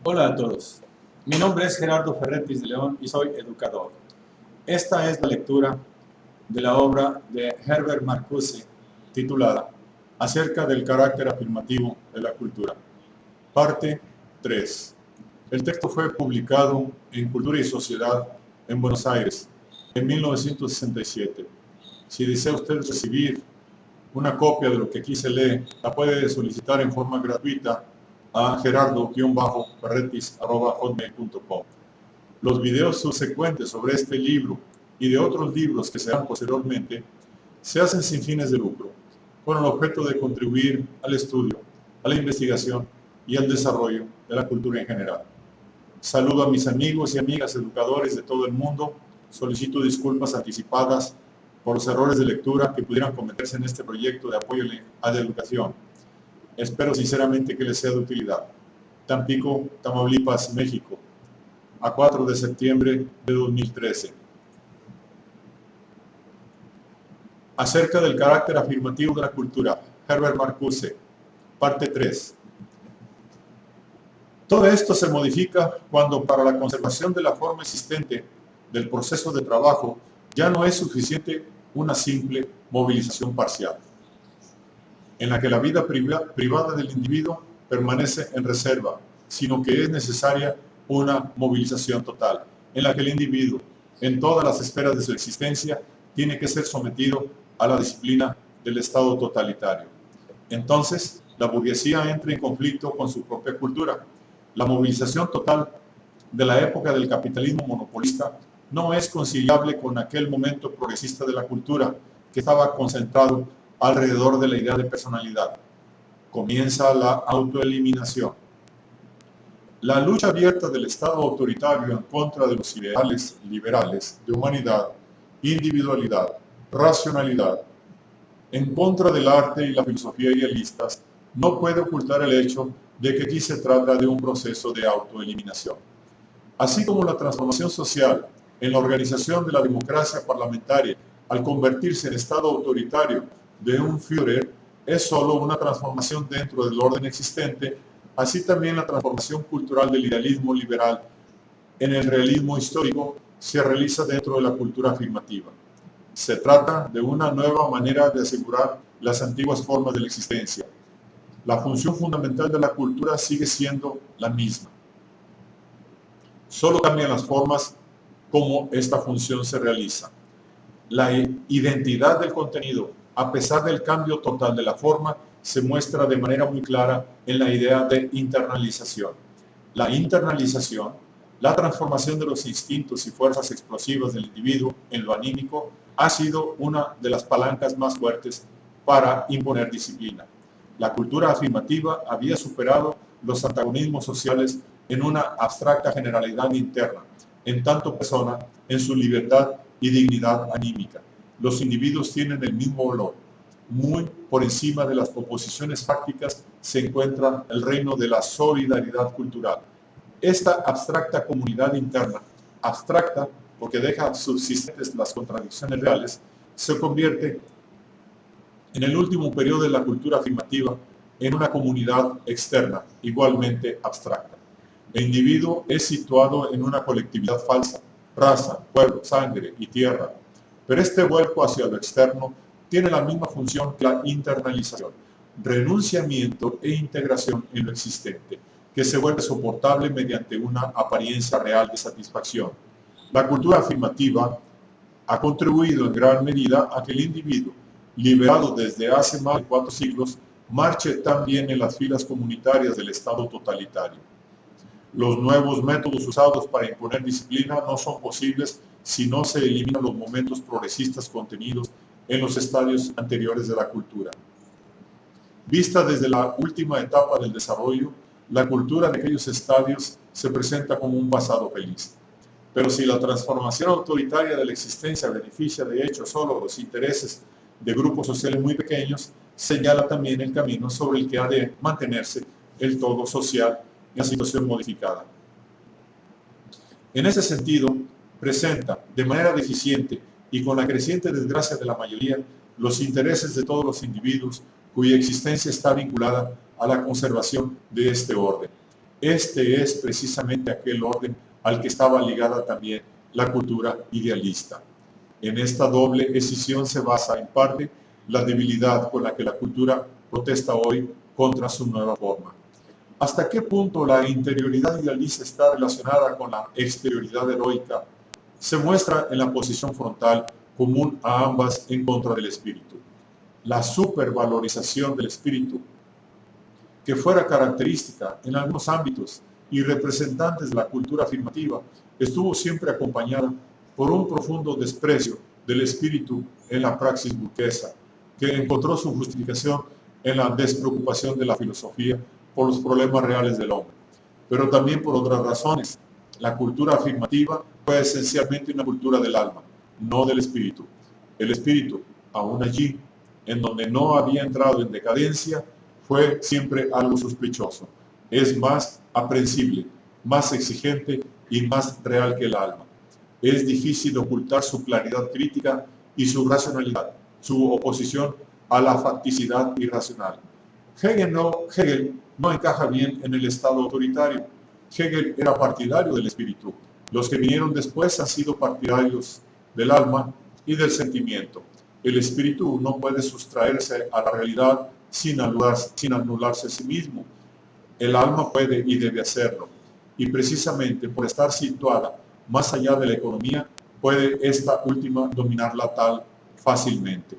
Hola a todos, mi nombre es Gerardo Ferretis de León y soy educador. Esta es la lectura de la obra de Herbert Marcuse titulada Acerca del carácter afirmativo de la cultura. Parte 3. El texto fue publicado en Cultura y Sociedad en Buenos Aires en 1967. Si desea usted recibir una copia de lo que aquí se lee, la puede solicitar en forma gratuita a gerardo-ferretis@hotmail.com. Los videos subsecuentes sobre este libro y de otros libros que se dan posteriormente se hacen sin fines de lucro, con el objeto de contribuir al estudio, a la investigación y al desarrollo de la cultura en general. Saludo a mis amigos y amigas educadores de todo el mundo. Solicito disculpas anticipadas por los errores de lectura que pudieran cometerse en este proyecto de apoyo a la educación. Espero sinceramente que les sea de utilidad. Tampico, Tamaulipas, México, a 4 de septiembre de 2013. Acerca del carácter afirmativo de la cultura, Herbert Marcuse, parte 3. Todo esto se modifica cuando para la conservación de la forma existente del proceso de trabajo ya no es suficiente una simple movilización parcial, en la que la vida privada del individuo permanece en reserva, sino que es necesaria una movilización total, en la que el individuo, en todas las esferas de su existencia, tiene que ser sometido a la disciplina del Estado totalitario. Entonces, la burguesía entra en conflicto con su propia cultura. La movilización total de la época del capitalismo monopolista no es conciliable con aquel momento progresista de la cultura que estaba concentrado alrededor de la idea de personalidad. Comienza la autoeliminación. La lucha abierta del Estado autoritario en contra de los ideales liberales de humanidad, individualidad, racionalidad, en contra del arte y la filosofía idealistas, no puede ocultar el hecho de que aquí se trata de un proceso de autoeliminación. Así como la transformación social en la organización de la democracia parlamentaria, al convertirse en Estado autoritario de un Führer, es solo una transformación dentro del orden existente, así también la transformación cultural del idealismo liberal en el realismo histórico se realiza dentro de la cultura afirmativa. Se trata de una nueva manera de asegurar las antiguas formas de la existencia. La función fundamental de la cultura sigue siendo la misma. Solo cambian las formas como esta función se realiza. La identidad del contenido, a pesar del cambio total de la forma, se muestra de manera muy clara en la idea de internalización. La internalización, la transformación de los instintos y fuerzas explosivas del individuo en lo anímico, ha sido una de las palancas más fuertes para imponer disciplina. La cultura afirmativa había superado los antagonismos sociales en una abstracta generalidad interna, en tanto persona, en su libertad y dignidad anímica. Los individuos tienen el mismo valor. Muy por encima de las proposiciones fácticas se encuentra el reino de la solidaridad cultural. Esta abstracta comunidad interna, abstracta porque deja subsistentes las contradicciones reales, se convierte en el último periodo de la cultura afirmativa en una comunidad externa, igualmente abstracta. El individuo es situado en una colectividad falsa, raza, pueblo, sangre y tierra, pero este vuelco hacia lo externo tiene la misma función que la internalización, renunciamiento e integración en lo existente, que se vuelve soportable mediante una apariencia real de satisfacción. La cultura afirmativa ha contribuido en gran medida a que el individuo, liberado desde hace más de 4 siglos, marche también en las filas comunitarias del Estado totalitario. Los nuevos métodos usados para imponer disciplina no son posibles si no se eliminan los momentos progresistas contenidos en los estadios anteriores de la cultura. Vista desde la última etapa del desarrollo, la cultura de aquellos estadios se presenta como un pasado feliz. Pero si la transformación autoritaria de la existencia beneficia de hecho solo los intereses de grupos sociales muy pequeños, señala también el camino sobre el que ha de mantenerse el todo social en la situación modificada. En ese sentido, presenta de manera deficiente y con la creciente desgracia de la mayoría los intereses de todos los individuos cuya existencia está vinculada a la conservación de este orden. Este es precisamente aquel orden al que estaba ligada también la cultura idealista. En esta doble escisión se basa en parte la debilidad con la que la cultura protesta hoy contra su nueva forma. ¿Hasta qué punto la interioridad idealista está relacionada con la exterioridad heroica? Se muestra en la posición frontal común a ambas en contra del espíritu. La supervalorización del espíritu, que fuera característica en algunos ámbitos y representantes de la cultura afirmativa, estuvo siempre acompañada por un profundo desprecio del espíritu en la praxis burguesa, que encontró su justificación en la despreocupación de la filosofía por los problemas reales del hombre, pero también por otras razones. La cultura afirmativa fue esencialmente una cultura del alma, no del espíritu. El espíritu, aún allí, en donde no había entrado en decadencia, fue siempre algo sospechoso. Es más aprensible, más exigente y más real que el alma. Es difícil ocultar su claridad crítica y su racionalidad, su oposición a la facticidad irracional. Hegel no encaja bien en el estado autoritario. Hegel era partidario del espíritu. Los que vinieron después han sido partidarios del alma y del sentimiento. El espíritu no puede sustraerse a la realidad sin anularse a sí mismo. El alma puede y debe hacerlo. Y precisamente por estar situada más allá de la economía, puede esta última dominarla tal fácilmente.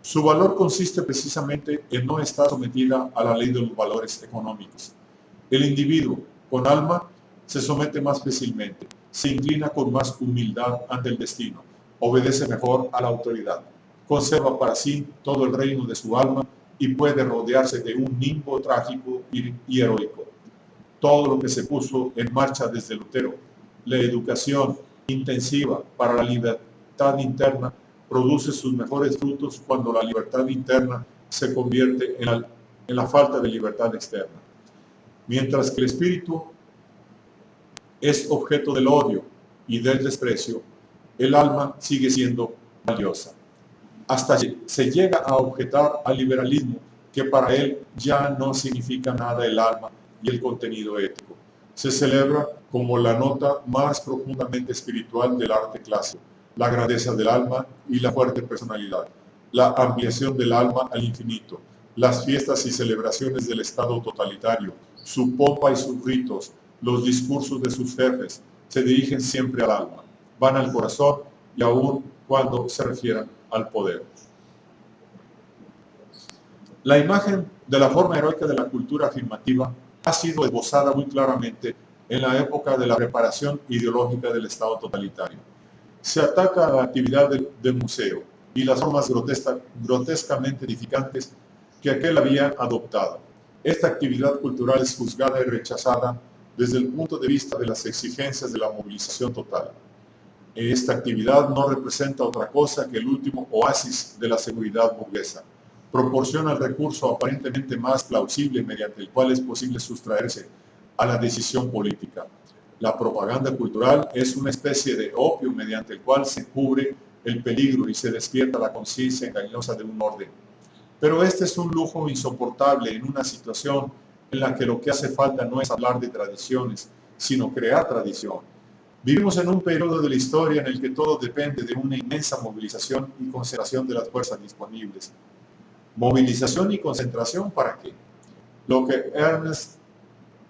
Su valor consiste precisamente en no estar sometida a la ley de los valores económicos. El individuo con alma se somete más fácilmente, se inclina con más humildad ante el destino, obedece mejor a la autoridad, conserva para sí todo el reino de su alma y puede rodearse de un nimbo trágico y heroico. Todo lo que se puso en marcha desde Lutero, la educación intensiva para la libertad interna, produce sus mejores frutos cuando la libertad interna se convierte en la falta de libertad externa. Mientras que el espíritu es objeto del odio y del desprecio, el alma sigue siendo valiosa. Hasta se llega a objetar al liberalismo que para él ya no significa nada el alma y el contenido ético. Se celebra como la nota más profundamente espiritual del arte clásico, la grandeza del alma y la fuerte personalidad, la ampliación del alma al infinito, las fiestas y celebraciones del Estado totalitario, su pompa y sus ritos, los discursos de sus jefes, se dirigen siempre al alma, van al corazón y aún cuando se refieran al poder. La imagen de la forma heroica de la cultura afirmativa ha sido esbozada muy claramente en la época de la preparación ideológica del Estado totalitario. Se ataca a la actividad del museo y las formas grotescamente edificantes que aquel había adoptado. Esta actividad cultural es juzgada y rechazada desde el punto de vista de las exigencias de la movilización total. Esta actividad no representa otra cosa que el último oasis de la seguridad burguesa. Proporciona el recurso aparentemente más plausible mediante el cual es posible sustraerse a la decisión política. La propaganda cultural es una especie de opio mediante el cual se cubre el peligro y se despierta la conciencia engañosa de un orden. Pero este es un lujo insoportable en una situación en la que lo que hace falta no es hablar de tradiciones, sino crear tradición. Vivimos en un periodo de la historia en el que todo depende de una inmensa movilización y concentración de las fuerzas disponibles. ¿Movilización y concentración para qué? Lo que Ernst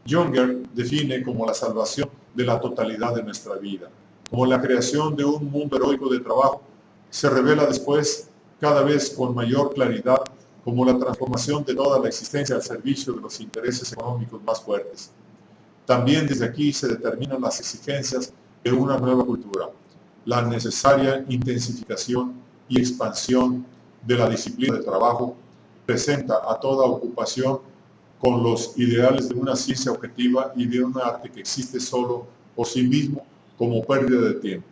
Jünger define como la salvación de la totalidad de nuestra vida, como la creación de un mundo heroico de trabajo, se revela después cada vez con mayor claridad como la transformación de toda la existencia al servicio de los intereses económicos más fuertes. También desde aquí se determinan las exigencias de una nueva cultura, la necesaria intensificación y expansión de la disciplina de trabajo presenta a toda ocupación con los ideales de una ciencia objetiva y de un arte que existe solo por sí mismo como pérdida de tiempo.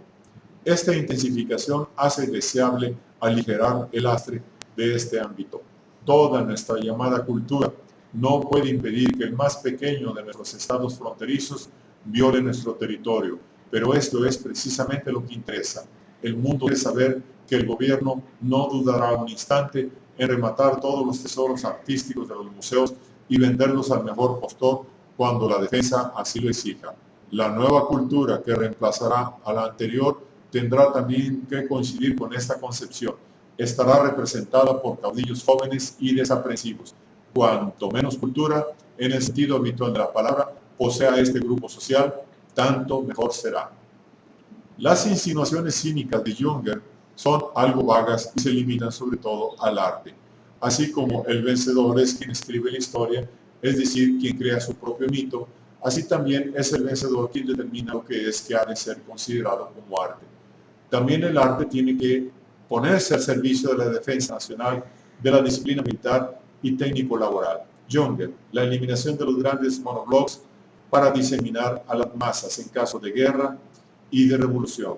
Esta intensificación hace deseable aligerar el lastre de este ámbito. Toda nuestra llamada cultura no puede impedir que el más pequeño de nuestros estados fronterizos viole nuestro territorio, pero esto es precisamente lo que interesa. El mundo debe saber que el gobierno no dudará un instante en rematar todos los tesoros artísticos de los museos y venderlos al mejor postor cuando la defensa así lo exija. La nueva cultura que reemplazará a la anterior tendrá también que coincidir con esta concepción. Estará representada por caudillos jóvenes y desaprensivos. Cuanto menos cultura, en el sentido habitual de la palabra, posea este grupo social, tanto mejor será. Las insinuaciones cínicas de Junger son algo vagas y se limitan sobre todo al arte. Así como el vencedor es quien escribe la historia, es decir, quien crea su propio mito, así también es el vencedor quien determina lo que es que ha de ser considerado como arte. También el arte tiene que ponerse al servicio de la defensa nacional, de la disciplina militar y técnico-laboral. Junger, la eliminación de los grandes monoblocks para diseminar a las masas en caso de guerra y de revolución,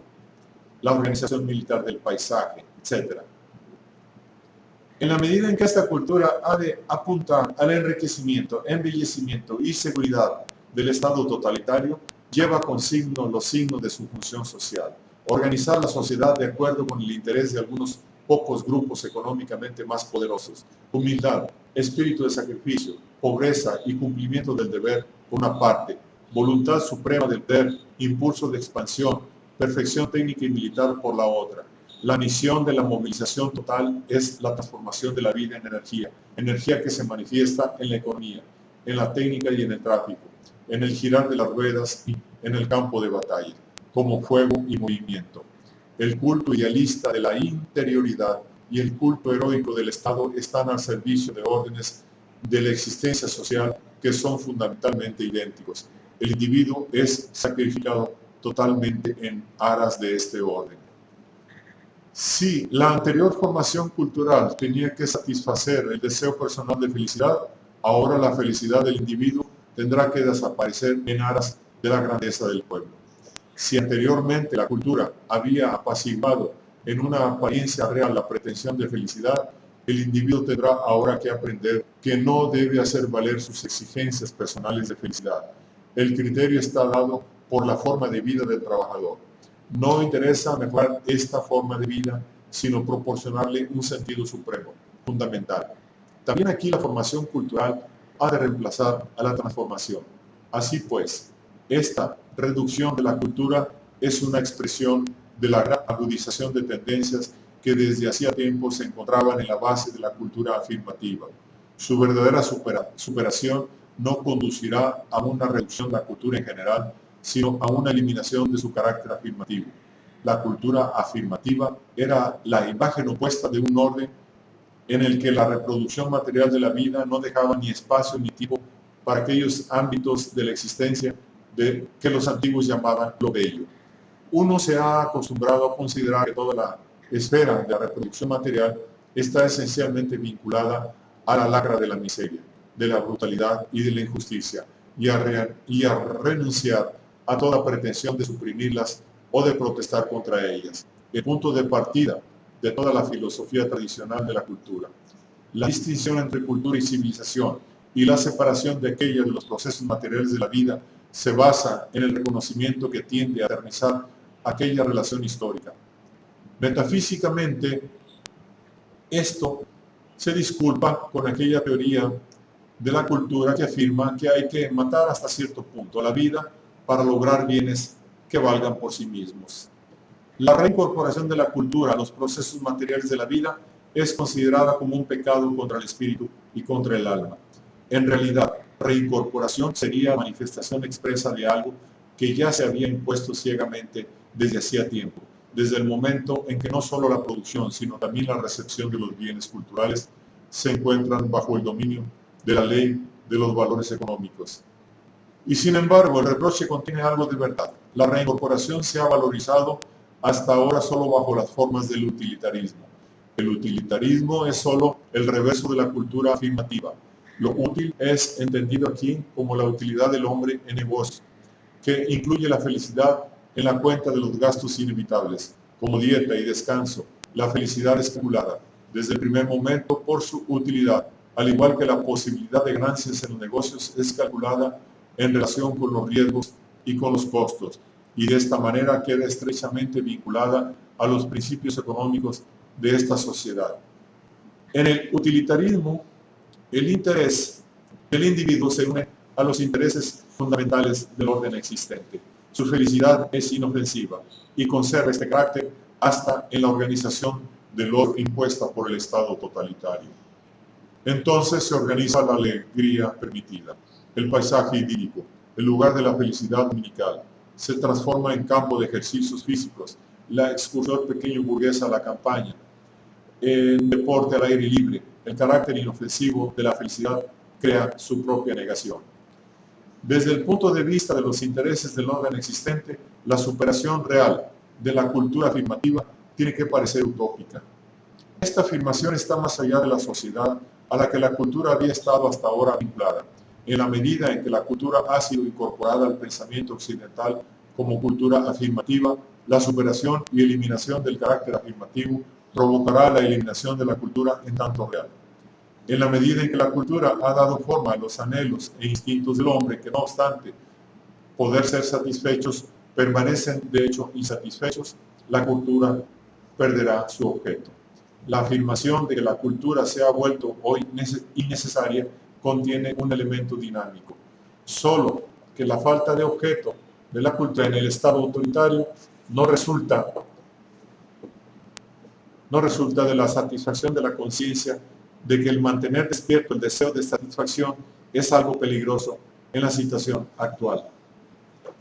la organización militar del paisaje, etc. En la medida en que esta cultura ha de apuntar al enriquecimiento, embellecimiento y seguridad del Estado totalitario, lleva consigo los signos de su función social. Organizar la sociedad de acuerdo con el interés de algunos pocos grupos económicamente más poderosos. Humildad, espíritu de sacrificio, pobreza y cumplimiento del deber por una parte, voluntad suprema del poder, impulso de expansión, perfección técnica y militar por la otra. La misión de la movilización total es la transformación de la vida en energía, energía que se manifiesta en la economía, en la técnica y en el tráfico, en el girar de las ruedas y en el campo de batalla, como fuego y movimiento. El culto idealista de la interioridad y el culto heroico del Estado están al servicio de órdenes de la existencia social que son fundamentalmente idénticos. El individuo es sacrificado totalmente en aras de este orden. Si la anterior formación cultural tenía que satisfacer el deseo personal de felicidad, ahora la felicidad del individuo tendrá que desaparecer en aras de la grandeza del pueblo. Si anteriormente la cultura había apaciguado en una apariencia real la pretensión de felicidad, el individuo tendrá ahora que aprender que no debe hacer valer sus exigencias personales de felicidad. El criterio está dado por la forma de vida del trabajador. No interesa mejorar esta forma de vida, sino proporcionarle un sentido supremo, fundamental. También aquí la formación cultural ha de reemplazar a la transformación. Así pues, esta reducción de la cultura es una expresión de la gran agudización de tendencias que desde hacía tiempo se encontraban en la base de la cultura afirmativa. Su verdadera superación no conducirá a una reducción de la cultura en general, sino a una eliminación de su carácter afirmativo. La cultura afirmativa era la imagen opuesta de un orden en el que la reproducción material de la vida no dejaba ni espacio ni tiempo para aquellos ámbitos de la existencia que los antiguos llamaban lo bello. Uno se ha acostumbrado a considerar que toda la esfera de la reproducción material está esencialmente vinculada a la lacra de la miseria, de la brutalidad y de la injusticia, y a renunciar a toda pretensión de suprimirlas o de protestar contra ellas. El punto de partida de toda la filosofía tradicional de la cultura. La distinción entre cultura y civilización y la separación de aquella de los procesos materiales de la vida se basa en el reconocimiento que tiende a eternizar aquella relación histórica. Metafísicamente, esto se disculpa con aquella teoría de la cultura que afirma que hay que matar hasta cierto punto a la vida para lograr bienes que valgan por sí mismos. La reincorporación de la cultura a los procesos materiales de la vida es considerada como un pecado contra el espíritu y contra el alma. En realidad, reincorporación sería manifestación expresa de algo que ya se había impuesto ciegamente desde hacía tiempo, desde el momento en que no solo la producción, sino también la recepción de los bienes culturales se encuentran bajo el dominio de la ley de los valores económicos. Y sin embargo, el reproche contiene algo de verdad. La reincorporación se ha valorizado hasta ahora solo bajo las formas del utilitarismo. El utilitarismo es solo el reverso de la cultura afirmativa. Lo útil es entendido aquí como la utilidad del hombre en negocio, que incluye la felicidad en la cuenta de los gastos inevitables, como dieta y descanso. La felicidad es calculada desde el primer momento por su utilidad, al igual que la posibilidad de ganancias en los negocios es calculada en relación con los riesgos y con los costos, y de esta manera queda estrechamente vinculada a los principios económicos de esta sociedad. En el utilitarismo, el interés del individuo se une a los intereses fundamentales del orden existente. Su felicidad es inofensiva y conserva este carácter hasta en la organización del orden impuesta por el Estado totalitario. Entonces se organiza la alegría permitida, el paisaje idílico, el lugar de la felicidad dominical, se transforma en campo de ejercicios físicos, la excursión pequeño burguesa a la campaña, el deporte al aire libre, el carácter inofensivo de la felicidad crea su propia negación. Desde el punto de vista de los intereses del orden existente, la superación real de la cultura afirmativa tiene que parecer utópica. Esta afirmación está más allá de la sociedad a la que la cultura había estado hasta ahora vinculada, en la medida en que la cultura ha sido incorporada al pensamiento occidental como cultura afirmativa. La superación y eliminación del carácter afirmativo provocará la eliminación de la cultura en tanto real. En la medida en que la cultura ha dado forma a los anhelos e instintos del hombre, que no obstante poder ser satisfechos, permanecen de hecho insatisfechos, la cultura perderá su objeto. La afirmación de que la cultura se ha vuelto hoy innecesaria contiene un elemento dinámico. Solo que la falta de objeto de la cultura en el Estado autoritario no resulta de la satisfacción de la conciencia de que el mantener despierto el deseo de satisfacción es algo peligroso en la situación actual.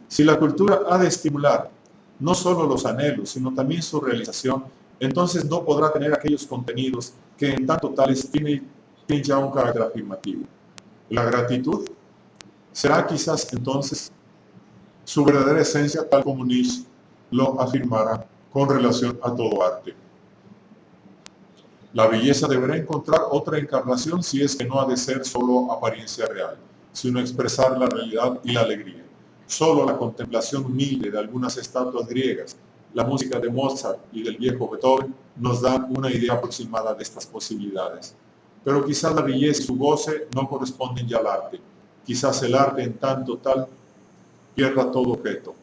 Si la cultura ha de estimular no solo los anhelos, sino también su realización, entonces no podrá tener aquellos contenidos que en tanto tales tienen ya un carácter afirmativo. La gratitud será quizás entonces su verdadera esencia, tal como Nietzsche lo afirmará con relación a todo arte. La belleza deberá encontrar otra encarnación si es que no ha de ser solo apariencia real, sino expresar la realidad y la alegría. Solo la contemplación humilde de algunas estatuas griegas, la música de Mozart y del viejo Beethoven nos dan una idea aproximada de estas posibilidades. Pero quizás la belleza y su goce no corresponden ya al arte. Quizás el arte en tanto tal pierda todo objeto.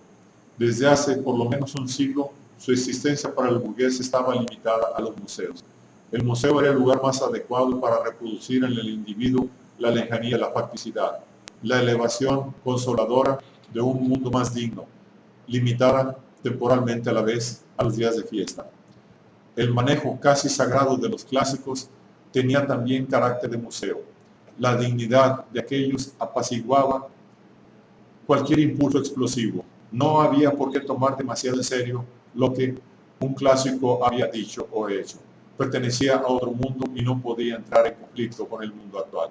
Desde hace por lo menos un siglo, su existencia para el burgués estaba limitada a los museos. El museo era el lugar más adecuado para reproducir en el individuo la lejanía, la facticidad, la elevación consoladora de un mundo más digno, limitada temporalmente a la vez a los días de fiesta. El manejo casi sagrado de los clásicos tenía también carácter de museo. La dignidad de aquellos apaciguaba cualquier impulso explosivo. No había por qué tomar demasiado en serio lo que un clásico había dicho o hecho. Pertenecía a otro mundo y no podía entrar en conflicto con el mundo actual.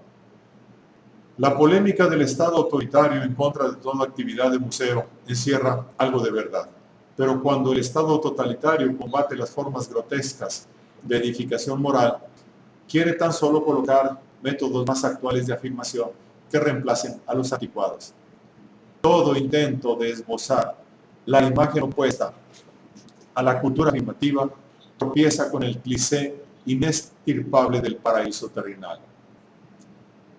La polémica del Estado autoritario en contra de toda actividad de museo encierra algo de verdad. Pero cuando el Estado totalitario combate las formas grotescas de edificación moral, quiere tan solo colocar métodos más actuales de afirmación que reemplacen a los anticuados. Todo intento de esbozar la imagen opuesta a la cultura afirmativa tropieza con el cliché inestirpable del paraíso terrenal.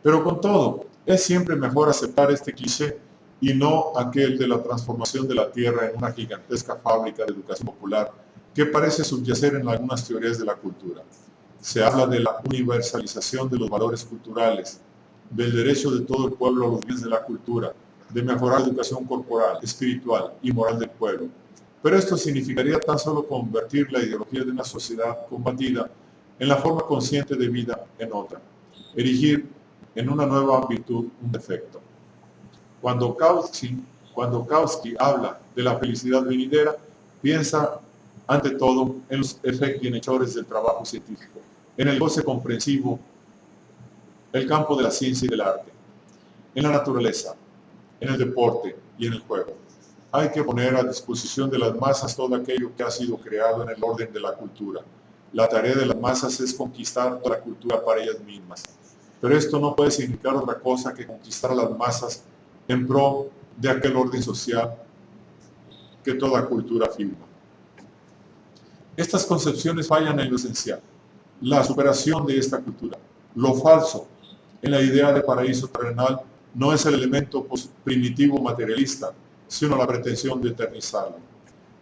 Pero con todo, es siempre mejor aceptar este cliché y no aquel de la transformación de la tierra en una gigantesca fábrica de educación popular que parece subyacer en algunas teorías de la cultura. Se habla de la universalización de los valores culturales, del derecho de todo el pueblo a los bienes de la cultura, de mejorar la educación corporal, espiritual y moral del pueblo. Pero esto significaría tan solo convertir la ideología de una sociedad combatida en la forma consciente de vida en otra, erigir en una nueva virtud un defecto. Cuando Kautsky habla de la felicidad venidera, piensa ante todo en los efectos bienhechores del trabajo científico, en el goce comprensivo, el campo de la ciencia y del arte, en la naturaleza, en el deporte y en el juego. Hay que poner a disposición de las masas todo aquello que ha sido creado en el orden de la cultura. La tarea de las masas es conquistar toda la cultura para ellas mismas. Pero esto no puede significar otra cosa que conquistar a las masas en pro de aquel orden social que toda cultura afirma. Estas concepciones fallan en lo esencial, la superación de esta cultura. Lo falso en la idea de paraíso terrenal no es el elemento primitivo materialista, sino la pretensión de eternizarlo.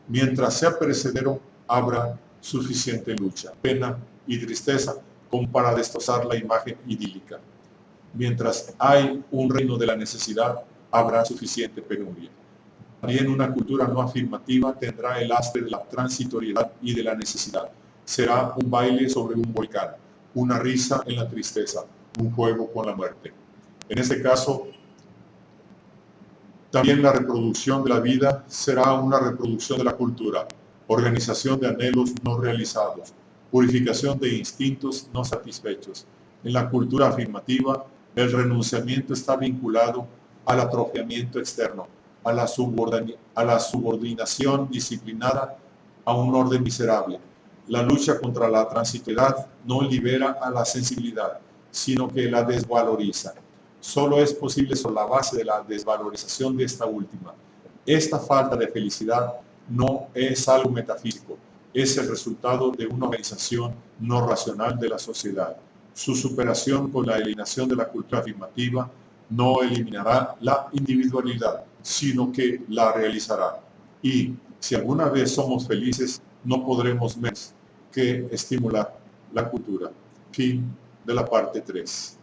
Mientras sea perecedero, habrá suficiente lucha, pena y tristeza como para destrozar la imagen idílica. Mientras hay un reino de la necesidad, habrá suficiente penuria. También una cultura no afirmativa tendrá el lastre de la transitoriedad y de la necesidad. Será un baile sobre un volcán, una risa en la tristeza, un juego con la muerte. En este caso, también la reproducción de la vida será una reproducción de la cultura, organización de anhelos no realizados, purificación de instintos no satisfechos. En la cultura afirmativa, el renunciamiento está vinculado al atrofiamiento externo, a la subordinación disciplinada a un orden miserable. La lucha contra la transitoriedad no libera a la sensibilidad, sino que la desvaloriza. Solo es posible sobre la base de la desvalorización de esta última. Esta falta de felicidad no es algo metafísico, es el resultado de una organización no racional de la sociedad. Su superación con la eliminación de la cultura afirmativa no eliminará la individualidad, sino que la realizará. Y si alguna vez somos felices, no podremos menos que estimular la cultura. Fin de la parte 3.